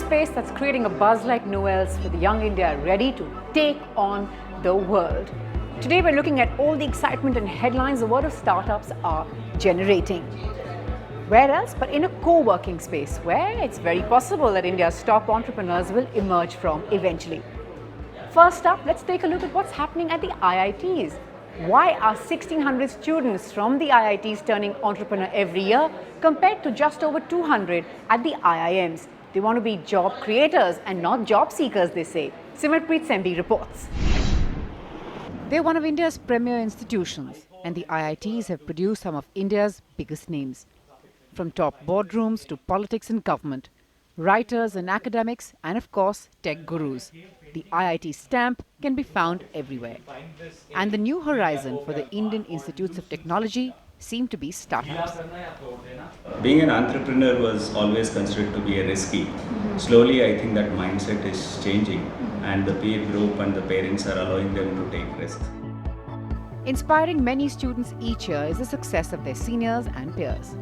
space that's creating a buzz like no else with young India ready to take on the world. Today we're looking at all the excitement and headlines the world of startups are generating. Where else but in a co-working space where it's very possible that India's top entrepreneurs will emerge from eventually. First up, let's take a look at what's happening at the IITs. Why are 1,600 students from the IITs turning entrepreneur every year compared to just over 200 at the IIMs? They want to be job creators and not job seekers, they say. Simarpreet Sembi reports. They're one of India's premier institutions, and the IITs have produced some of India's biggest names. From top boardrooms to politics and government, writers and academics, and of course, tech gurus. The IIT stamp can be found everywhere. And the new horizon for the Indian Institutes of Technology seem to be startups. Being an entrepreneur was always considered to be a risky. Slowly, I think that mindset is changing, and the peer group and the parents are allowing them to take risks. Inspiring many students each year is the success of their seniors and peers.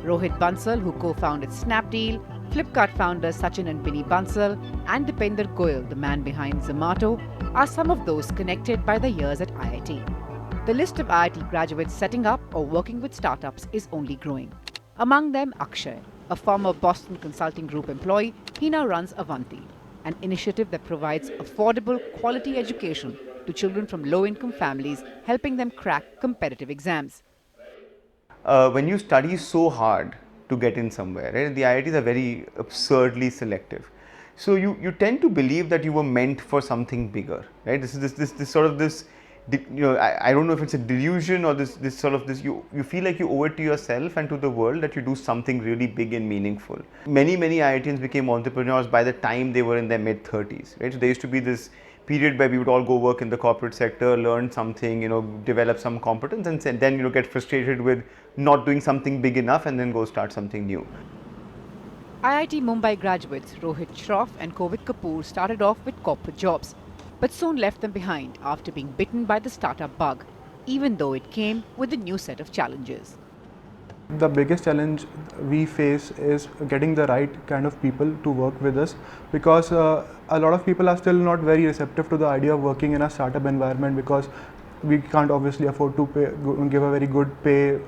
Rohit Bansal, who co-founded Snapdeal, Flipkart founders Sachin and Binny Bansal, and Dipender Goyal, the man behind Zomato, are some of those connected by the years at IIT. The list of IIT graduates setting up or working with startups is only growing. Among them, Akshay, a former Boston Consulting Group employee. He now runs Avanti, an initiative that provides affordable, quality education to children from low-income families, helping them crack competitive exams. When you study so hard to get in somewhere, right? The IITs are very absurdly selective. So you tend to believe that you were meant for something bigger, right? This sort of this, you know, I don't know if it's a delusion or this you feel like you owe it to yourself and to the world that you do something really big and meaningful. Many IITians became entrepreneurs by the time they were in their mid-30s, right? So there used to be this period where we would all go work in the corporate sector, learn something, you know, develop some competence, and then, you know, get frustrated with not doing something big enough and then go start something new. IIT Mumbai graduates Rohit Shroff and Kovik Kapoor started off with corporate jobs, but soon left them behind after being bitten by the startup bug, even though it came with a new set of challenges. The biggest challenge we face is getting the right kind of people to work with us, because a lot of people are still not very receptive to the idea of working in a startup environment, because we can't obviously afford to give a very good pay.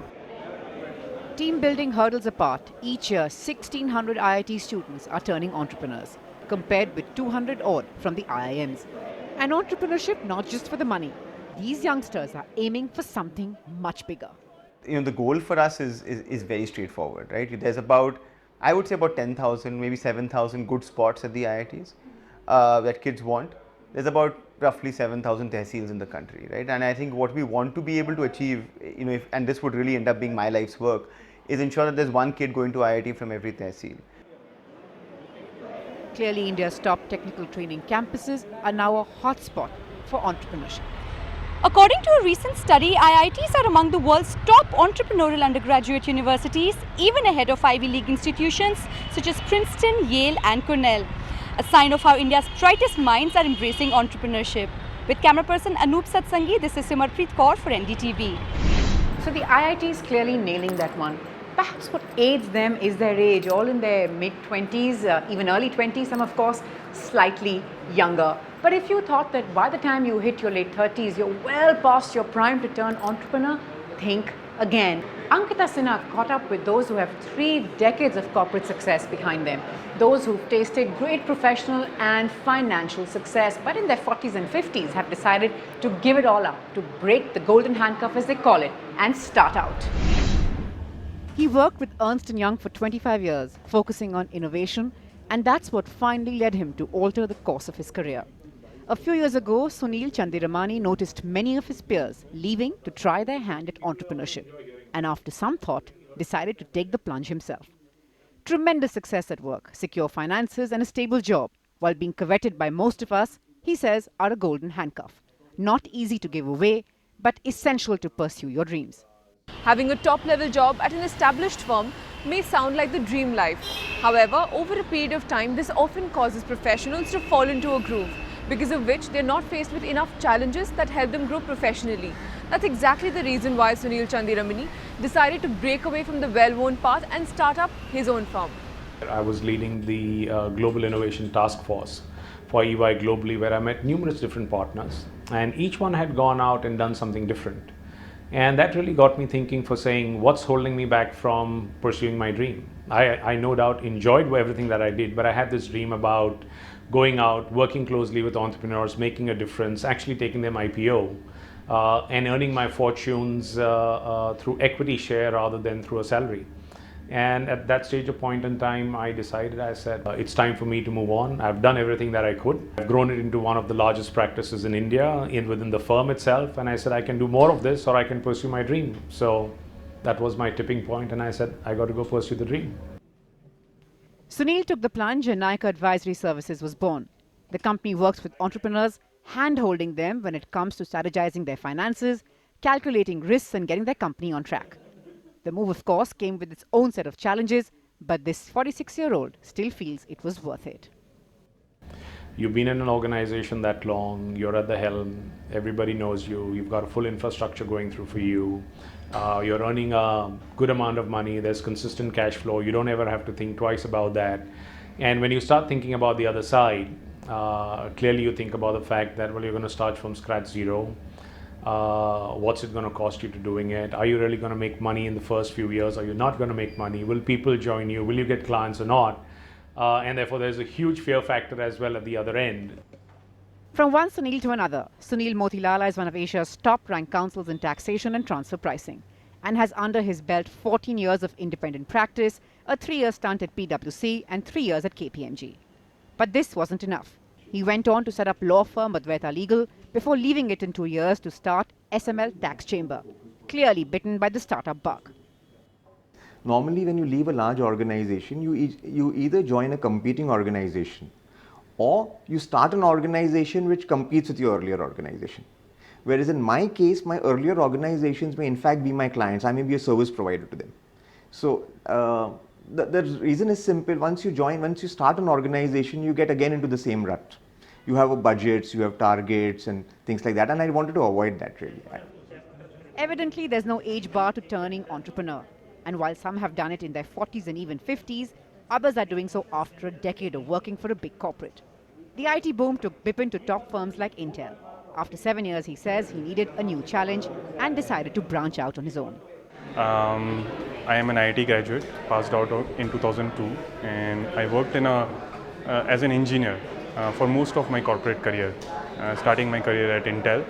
Team building hurdles apart, each year 1,600 IIT students are turning entrepreneurs, compared with 200 odd from the IIMs. And entrepreneurship not just for the money. These youngsters are aiming for something much bigger. You know, the goal for us is very straightforward, right? There's about, I would say about 10,000, maybe 7,000 good spots at the IITs that kids want. There's about roughly 7,000 tehsils in the country, right? And I think what we want to be able to achieve, you know, and this would really end up being my life's work, is ensure that there's one kid going to IIT from every tehsil. Clearly, India's top technical training campuses are now a hotspot for entrepreneurship. According to a recent study, IITs are among the world's top entrepreneurial undergraduate universities, even ahead of Ivy League institutions such as Princeton, Yale and Cornell. A sign of how India's brightest minds are embracing entrepreneurship. With camera person Anoop Satsangi, this is Simarpreet Kaur for NDTV. So the IITs clearly nailing that one. Perhaps what aids them is their age, all in their mid-20s, even early 20s, some of course slightly younger. But if you thought that by the time you hit your late 30s, you're well past your prime to turn entrepreneur, think again. Ankita Sinha caught up with those who have 3 decades of corporate success behind them. Those who've tasted great professional and financial success, but in their 40s and 50s have decided to give it all up, to break the golden handcuff as they call it, and start out. He worked with Ernst & Young for 25 years, focusing on innovation, and that's what finally led him to alter the course of his career. A few years ago, Sunil Chandiramani noticed many of his peers leaving to try their hand at entrepreneurship, and after some thought, decided to take the plunge himself. Tremendous success at work, secure finances and a stable job, while being coveted by most of us, he says, are a golden handcuff. Not easy to give away, but essential to pursue your dreams. Having a top-level job at an established firm may sound like the dream life. However, over a period of time, this often causes professionals to fall into a groove, because of which they're not faced with enough challenges that help them grow professionally. That's exactly the reason why Sunil Chandiramani decided to break away from the well-worn path and start up his own firm. I was leading the Global Innovation Task Force for EY globally, where I met numerous different partners, and each one had gone out and done something different. And that really got me thinking for saying, what's holding me back from pursuing my dream? I no doubt enjoyed everything that I did, but I had this dream about going out, working closely with entrepreneurs, making a difference, actually taking them IPO, and earning my fortunes through equity share rather than through a salary. And at that stage of point in time, I decided, I said, it's time for me to move on. I've done everything that I could. I've grown it into one of the largest practices in India, within the firm itself. And I said, I can do more of this, or I can pursue my dream. So that was my tipping point, and I said, I got to go pursue the dream. Sunil took the plunge and Nayaka Advisory Services was born. The company works with entrepreneurs, hand-holding them when it comes to strategizing their finances, calculating risks and getting their company on track. The move, of course, came with its own set of challenges, but this 46-year-old still feels it was worth it. You've been in an organization that long, you're at the helm, everybody knows you, you've got a full infrastructure going through for you, you're earning a good amount of money, there's consistent cash flow, you don't ever have to think twice about that. And when you start thinking about the other side, clearly you think about the fact that, well, you're going to start from scratch zero. What's it going to cost you to doing it? Are you really going to make money in the first few years? Are you not going to make money? Will people join you? Will you get clients or not? And therefore there's a huge fear factor as well at the other end. From one Sunil to another, Sunil Motilala is one of Asia's top-ranked counsels in taxation and transfer pricing, and has under his belt 14 years of independent practice, a 3-year stint at PwC and 3 years at KPMG. But this wasn't enough. He went on to set up law firm Advaita Legal before leaving it in 2 years to start SML Tax Chamber, clearly bitten by the startup bug. Normally, when you leave a large organization, you either join a competing organization or you start an organization which competes with your earlier organization. Whereas in my case, my earlier organizations may in fact be my clients. I may be a service provider to them. So the reason is simple. Once you start an organization, you get again into the same rut. You have budgets, you have targets and things like that, and I wanted to avoid that really. Evidently, there's no age bar to turning entrepreneur. And while some have done it in their 40s and even 50s, others are doing so after a decade of working for a big corporate. The IT boom took Bipin to top firms like Intel. After 7 years, he says he needed a new challenge and decided to branch out on his own. I am an IT graduate, passed out in 2002, and I worked as an engineer for most of my corporate career, starting my career at Intel.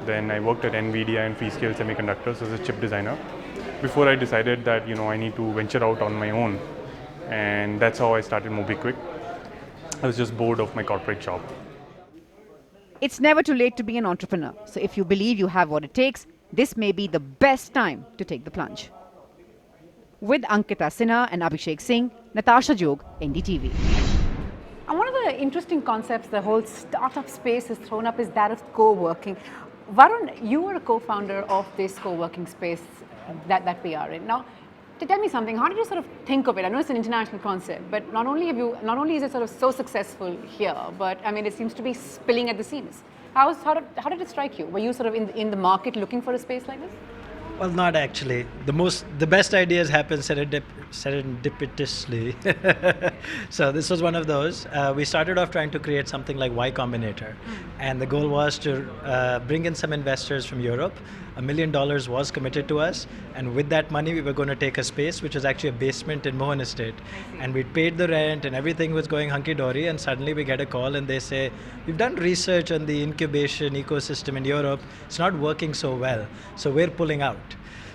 Then I worked at NVIDIA and Freescale Semiconductors as a chip designer before I decided that I need to venture out on my own, and that's how I started MobiQuick. I was just bored of my corporate job. It's never too late to be an entrepreneur, so if you believe you have what it takes, this may be the best time to take the plunge. With Ankita Sinha and Abhishek Singh, Natasha Jog, NDTV. And one of the interesting concepts the whole startup space has thrown up is that of co-working. Varun, you were a co-founder of this co-working space that we are in. Now, to tell me something, how did you sort of think of it? I know it's an international concept, but not only is it sort of so successful here, but I mean, it seems to be spilling at the seams. How did it strike you? Were you sort of in the market looking for a space like this? Well, not actually. The best ideas happen serendipitously. So this was one of those. We started off trying to create something like Y Combinator, and the goal was to bring in some investors from Europe. $1 million was committed to us, and with that money we were going to take a space which was actually a basement in Mohan Estate, and we paid the rent and everything was going hunky-dory, and suddenly we get a call and they say, we've done research on the incubation ecosystem in Europe, it's not working so well, so we're pulling out.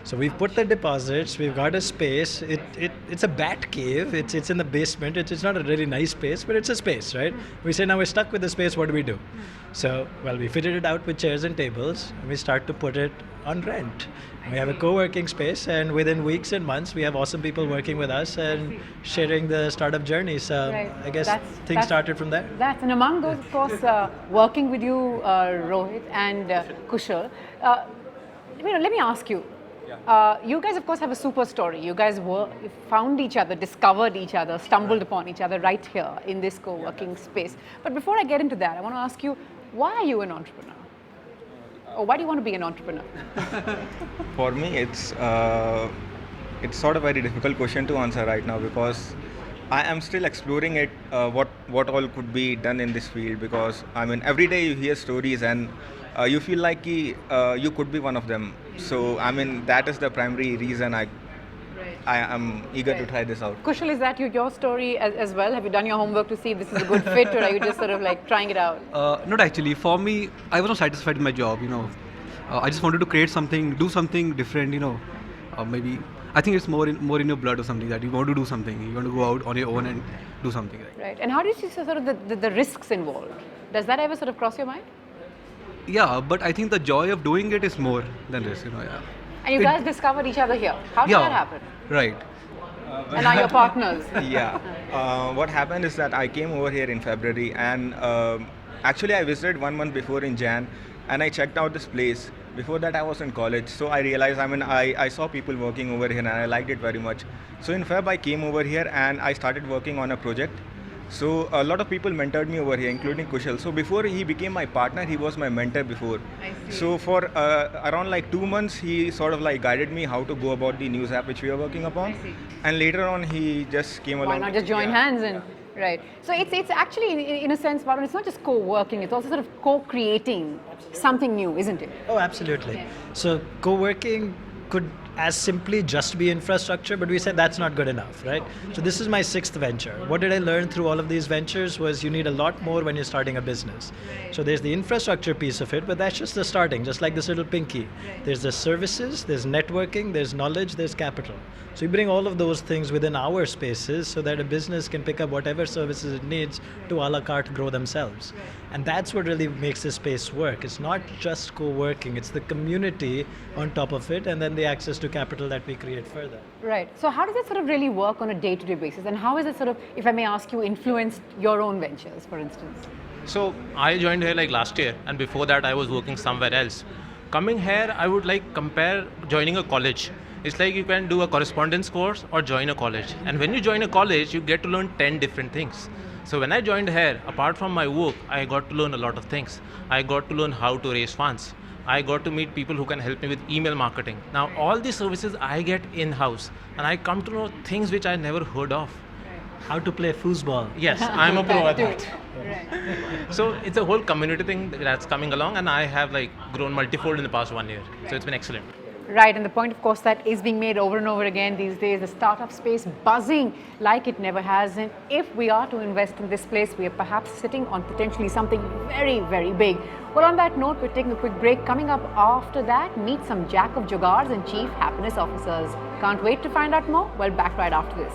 So we've put the deposits, we've got a space, it's a bat cave, it's in the basement, it's not a really nice space, but it's a space, right? We say, now we're stuck with the space, what do we do? So, well, we fitted it out with chairs and tables, and we start to put it on rent. We have a co-working space, and within weeks and months, we have awesome people working with us and sharing the startup journey. So right. I guess things started from there. And among those, of course, working with you, Rohit and Kushal, let me ask you, you guys, of course, have a super story. You guys found each other, discovered each other, stumbled upon each other right here in this co-working space. But before I get into that, I want to ask you, why are you an entrepreneur? Or why do you want to be an entrepreneur? For me, it's sort of a very difficult question to answer right now, because I am still exploring it. What all could be done in this field, because I mean every day you hear stories and you feel like you could be one of them. So I mean that is the primary reason I am eager to try this out. Kushal, is that your story as well? Have you done your homework to see if this is a good fit, or are you just sort of like trying it out? Not actually. For me, I was not satisfied with my job. I just wanted to create something, do something different. Maybe I think it's more in your blood or something, that you want to do something. You want to go out on your own and do something. Right. And how do you see sort of the risks involved? Does that ever sort of cross your mind? Yeah, but I think the joy of doing it is more than this. Yeah. And you guys discovered each other here. How did that happen? Right. And now you're partners. Yeah. What happened is that I came over here in February, and actually I visited 1 month before in Jan, and I checked out this place. Before that I was in college, so I realized, I saw people working over here and I liked it very much. So in Feb I came over here and I started working on a project. So a lot of people mentored me over here, including Kushal. So before he became my partner, he was my mentor before. So for around like 2 months, he sort of like guided me how to go about the news app which we are working upon. And later on, he just came along. Why not just join hands and right? So it's actually in a sense, Varun, it's not just co-working; it's also sort of co-creating something new, isn't it? Oh, absolutely. Yeah. So co-working could as simply just be infrastructure, but we said that's not good enough, right? So this is my 6th venture. What did I learn through all of these ventures was you need a lot more when you're starting a business. So there's the infrastructure piece of it, but that's just the starting, just like this little pinky. There's the services, there's networking, there's knowledge, there's capital. So you bring all of those things within our spaces so that a business can pick up whatever services it needs to a la carte grow themselves. And that's what really makes this space work. It's not just co-working, it's the community on top of it, and then the access to capital that we create further. Right. So how does it sort of really work on a day-to-day basis? And how is it sort of, if I may ask you, influenced your own ventures, for instance? So I joined here like last year, and before that I was working somewhere else. Coming here, I would like compare joining a college. It's like you can do a correspondence course or join a college. And when you join a college, you get to learn 10 different things. So when I joined here, apart from my work, I got to learn a lot of things. I got to learn how to raise funds. I got to meet people who can help me with email marketing. Now all these services I get in-house, and I come to know things which I never heard of. How to play foosball. Yes, I'm a pro at that. So it's a whole community thing that's coming along, and I have like grown multifold in the past 1 year. So it's been excellent. Right, and the point, of course, that is being made over and over again these days, the startup space buzzing like it never has. And if we are to invest in this place, we are perhaps sitting on potentially something very, very big. Well, on that note, we're taking a quick break. Coming up after that, meet some Jack of Jugars and Chief Happiness Officers. Can't wait to find out more? Well, back right after this.